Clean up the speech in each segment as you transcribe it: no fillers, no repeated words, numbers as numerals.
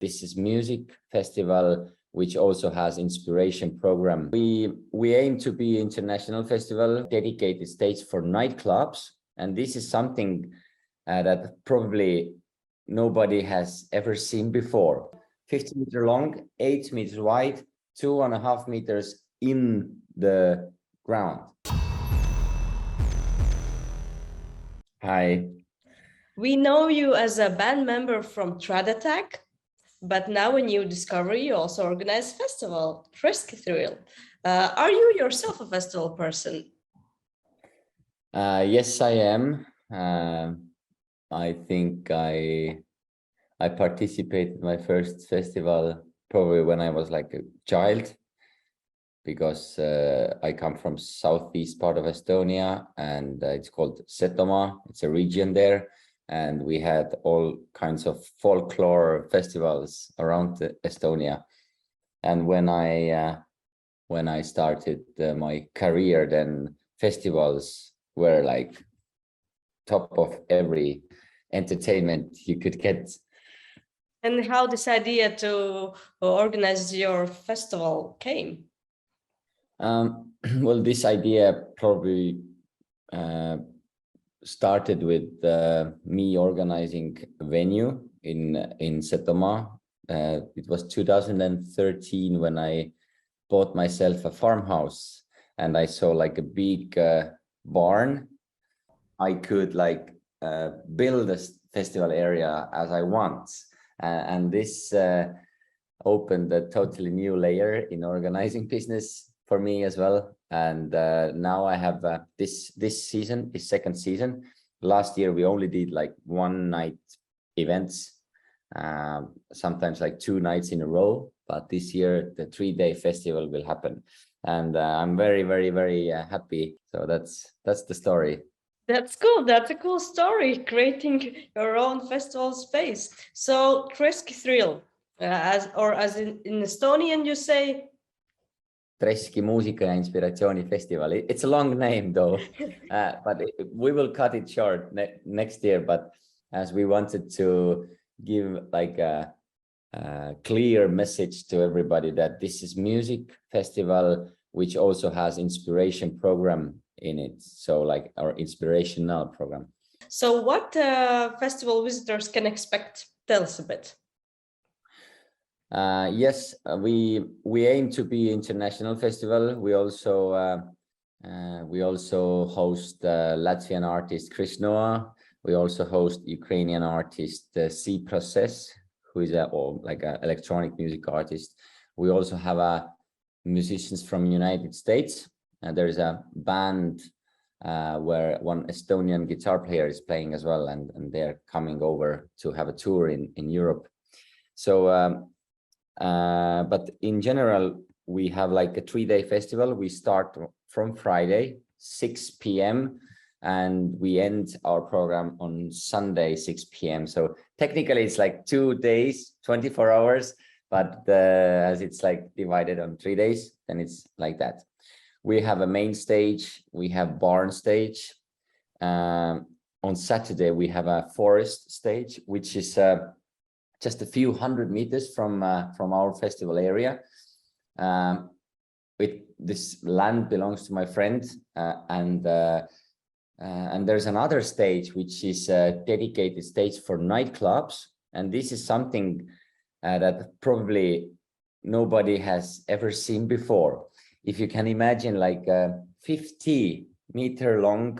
this is music festival, which also has inspiration program. We aim to be international festival, dedicated stage for nightclubs. And this is something that probably nobody has ever seen before. 50 meters long, 8 meters wide, 2.5 meters in the ground. Hi. We know you as a band member from Trad Attack, but now a new discovery, you also organize festival, Treski Thrill. Are you yourself a festival person? Yes, I am. I think I participated in my first festival probably when I was like a child, because I come from southeast part of Estonia, and it's called Setomaa. It's a region there, and we had all kinds of folklore festivals around Estonia. And when I started my career, then festivals were like top of every entertainment you could get. And how this idea to organize your festival came? Well, this idea probably started with me organizing a venue in Setomaa. It was 2013 when I bought myself a farmhouse, and I saw like a big barn. I could like build a festival area as I want, and this opened a totally new layer in organizing business for me as well. And now I have this season is second season. Last year we only did like one night events, sometimes like 2 nights in a row, but this year the 3-day festival will happen, and I'm very, very, very happy. So that's the story. That's cool. That's a cool story, creating your own festival space. So Treski Thrill, as in Estonian you say? Treski Muusika ja Inspiratsiooni Festival. It's a long name though, but we will cut it short next year. But as we wanted to give like a clear message to everybody that this is music festival, which also has inspiration program in it. So like our inspirational program. So what festival visitors can expect? Tell us a bit. Yes, we aim to be international festival. We also host Latvian artist Chris Noah. We also host Ukrainian artist C Process, who is like an electronic music artist. We also have musicians from United States, and there is a band where one Estonian guitar player is playing as well, and they're coming over to have a tour in Europe. So but in general, we have like a 3-day festival. We start from Friday 6 p.m. and we end our program on Sunday 6 p.m. So technically it's like 2 days, 24 hours, but as it's like divided on 3 days, then it's like that. We have a main stage, we have barn stage. On Saturday we have a forest stage, which is just a few 100 meters from our festival area. This land belongs to my friend, and there's another stage which is a dedicated stage for nightclubs, and this is something that probably nobody has ever seen before. If you can imagine like a 50-meter long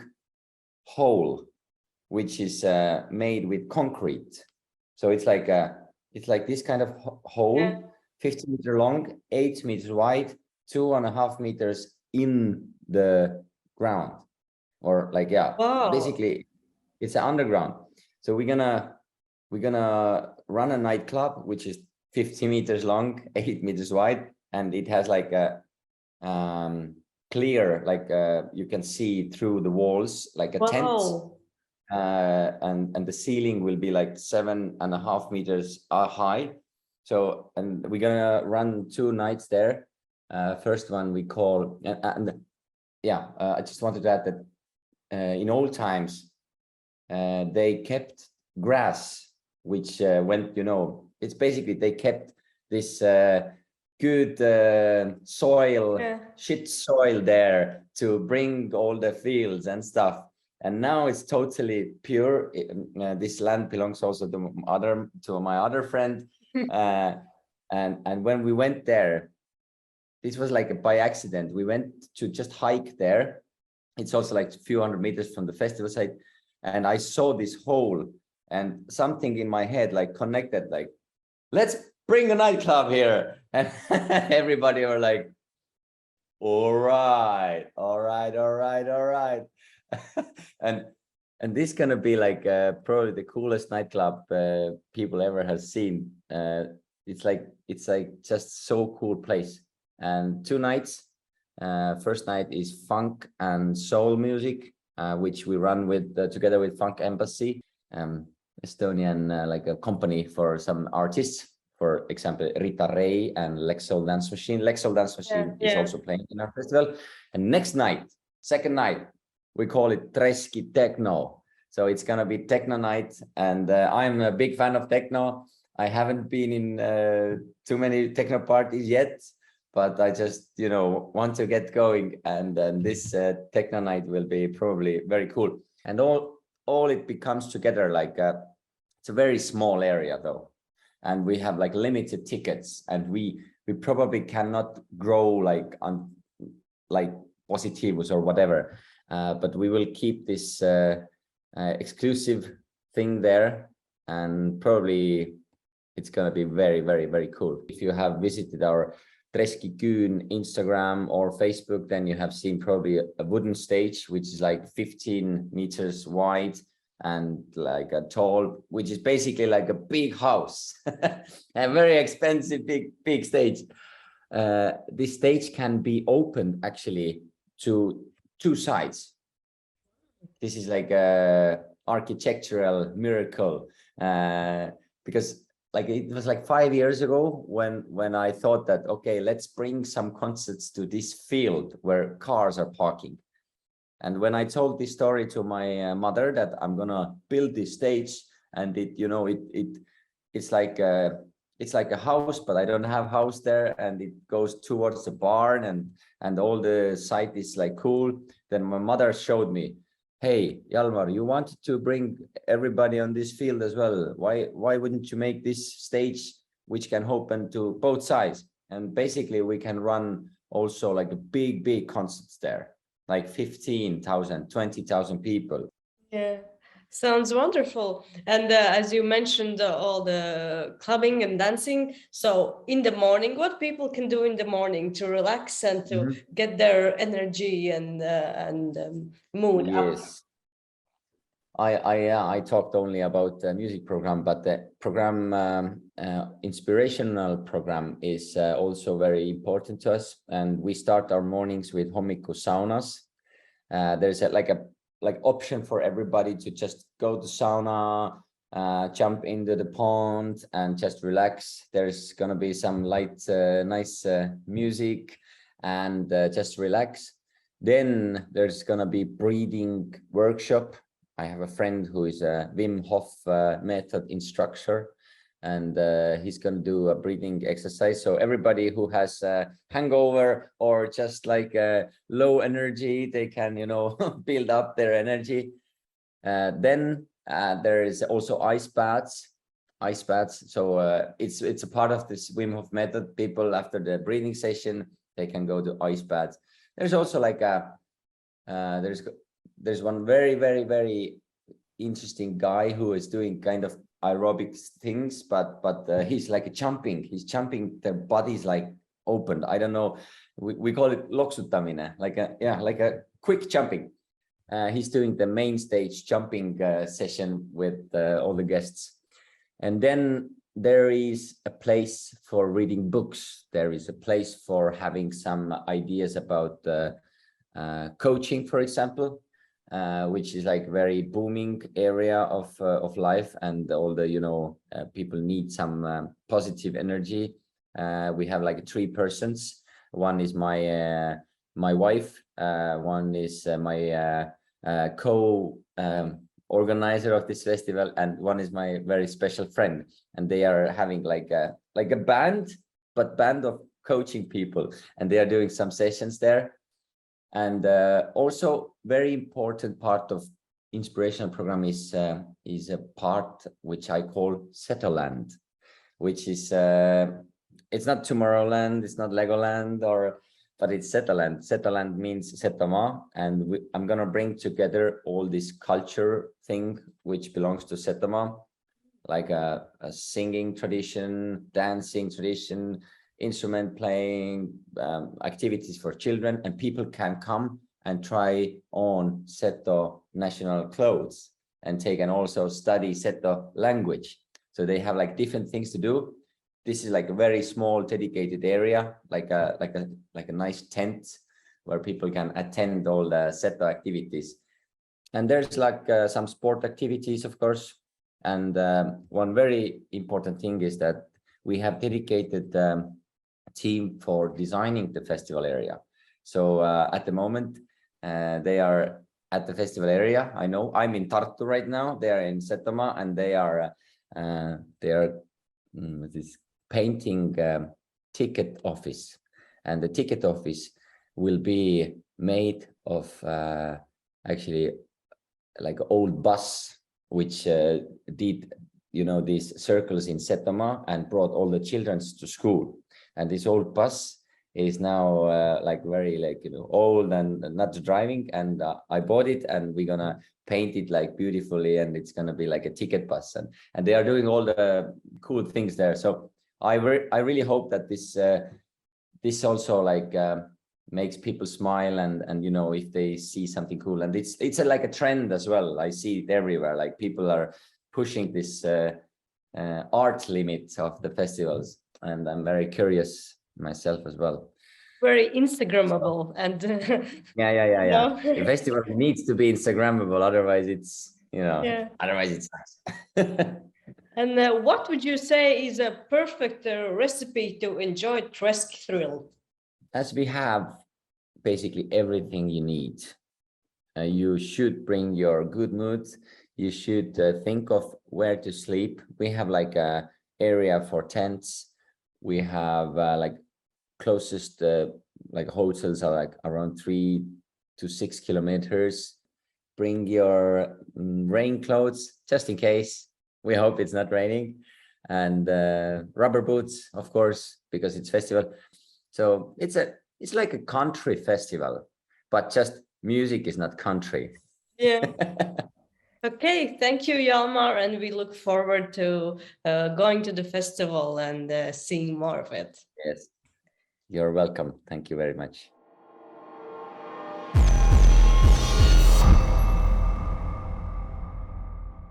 hole, which is made with concrete. So it's like this kind of hole, 50 meters long, 8 meters wide, 2.5 meters in the ground, or like, yeah, wow. Basically it's underground. So we're gonna run a nightclub which is 50 meters long, 8 meters wide, and it has like a clear, like you can see through the walls like a tent. And the ceiling will be like 7.5 meters high. So, and we're gonna run 2 nights there. First one we call, I just wanted to add that in old times they kept grass, which went, it's basically they kept this good soil, shit soil there to bring all the fields and stuff. And now it's totally pure. This land belongs also to my other friend. And when we went there, this was like by accident. We went to just hike there. It's also like a few hundred meters from the festival site. And I saw this hole, and something in my head like connected, like, let's bring a nightclub here. And everybody were like, all right. And this gonna be like probably the coolest nightclub people ever have seen. It's like just so cool place. And 2 nights. First night is funk and soul music, which we run with together with Funk Embassy, Estonian like a company for some artists. For example, Rita Ray and Lexol Dance Machine. Lexol Dance Machine is also playing in our festival. And next night, second night, we call it Treski Techno. So it's gonna be techno night, and I'm a big fan of techno. I haven't been in too many techno parties yet, but I just, want to get going. And this techno night will be probably very cool. And all it becomes together like it's a very small area though. And we have like limited tickets, and we probably cannot grow like on like Positivus or whatever, but we will keep this exclusive thing there, and probably it's going to be very, very, very cool. If you have visited our Treski Küün Instagram or Facebook, then you have seen probably a wooden stage, which is like 15 meters wide and like a tall, which is basically like a big house, a very expensive big stage. This stage can be opened actually to 2 sides. This is like a architectural miracle, because like it was like 5 years ago when I thought that, okay, let's bring some concerts to this field where cars are parking. And when I told this story to my mother that I'm gonna build this stage, and it's like a house, but I don't have house there, and it goes towards the barn, and all the site is like cool. Then my mother showed me, hey, Jalmar, you wanted to bring everybody on this field as well. Why wouldn't you make this stage which can open to both sides? And basically we can run also like a big concerts there, like 15,000, 20,000 people. Yeah, sounds wonderful. And as you mentioned, all the clubbing and dancing. So in the morning, what people can do in the morning to relax and to get their energy and mood up? Yes. I talked only about the music program, but the program, inspirational program is also very important to us. And we start our mornings with hommiku saunas. There's like option for everybody to just go to sauna, jump into the pond and just relax. There's gonna be some light, nice music, and just relax. Then there's gonna be breathing workshop. I have a friend who is a Wim Hof method instructor, and he's going to do a breathing exercise. So everybody who has a hangover or just like low energy, they can, build up their energy. Then there is also ice baths. So it's a part of this Wim Hof method. People after the breathing session, they can go to ice baths. There's also like there's one very, very, very interesting guy who is doing kind of aerobic things, but he's like he's jumping, their body's like opened. I don't know, we call it loksutamine, like a quick jumping. He's doing the main stage jumping session with all the guests. And then there is a place for reading books. There is a place for having some ideas about coaching, for example, which is like very booming area of life, and all the people need some positive energy. We have like 3 persons. One is my wife, one is my organizer of this festival, and one is my very special friend, and they are having like a band, but band of coaching people, and they are doing some sessions there. And also very important part of inspirational program is a part which I call Settleland, which is it's not Tomorrowland, it's not Legoland, but it's Settleland. Settleland means Setomaa, and I'm gonna bring together all this culture thing which belongs to Setomaa, like a singing tradition, dancing tradition, instrument playing, activities for children, and people can come and try on Seto national clothes and also study Seto language. So they have like different things to do. This is like a very small dedicated area, like a nice tent where people can attend all the Seto activities. And there's like some sport activities, of course. And one very important thing is that we have dedicated team for designing the festival area. So at the moment, they are at the festival area. I know I'm in Tartu right now. They are in Setomaa, and they are this painting ticket office, and the ticket office will be made of actually like old bus which did these circles in Setomaa and brought all the children to school. And this old bus is now like very old and not driving, and I bought it, and we're gonna paint it like beautifully, and it's gonna be like a ticket bus, and they are doing all the cool things there. So I really hope that this also like makes people smile, and if they see something cool, and it's like a trend as well. I see it everywhere, like people are pushing this art limit of the festivals, and I'm very curious myself as well. Very Instagrammable, and yeah. The festival needs to be Instagrammable, otherwise it's otherwise it's nice. And what would you say is a perfect recipe to enjoy Treski Thrill? As we have basically everything you need. You should bring your good mood. You should think of where to sleep. We have like a area for tents. We have like closest like hotels are like around 3 to 6 kilometers. Bring your rain clothes just in case. We hope it's not raining, and rubber boots, of course, because it's festival. So it's like a country festival, but just music is not country. Yeah. Okay, thank you, Jalmar, and we look forward to going to the festival and seeing more of it. Yes, you're welcome. Thank you very much.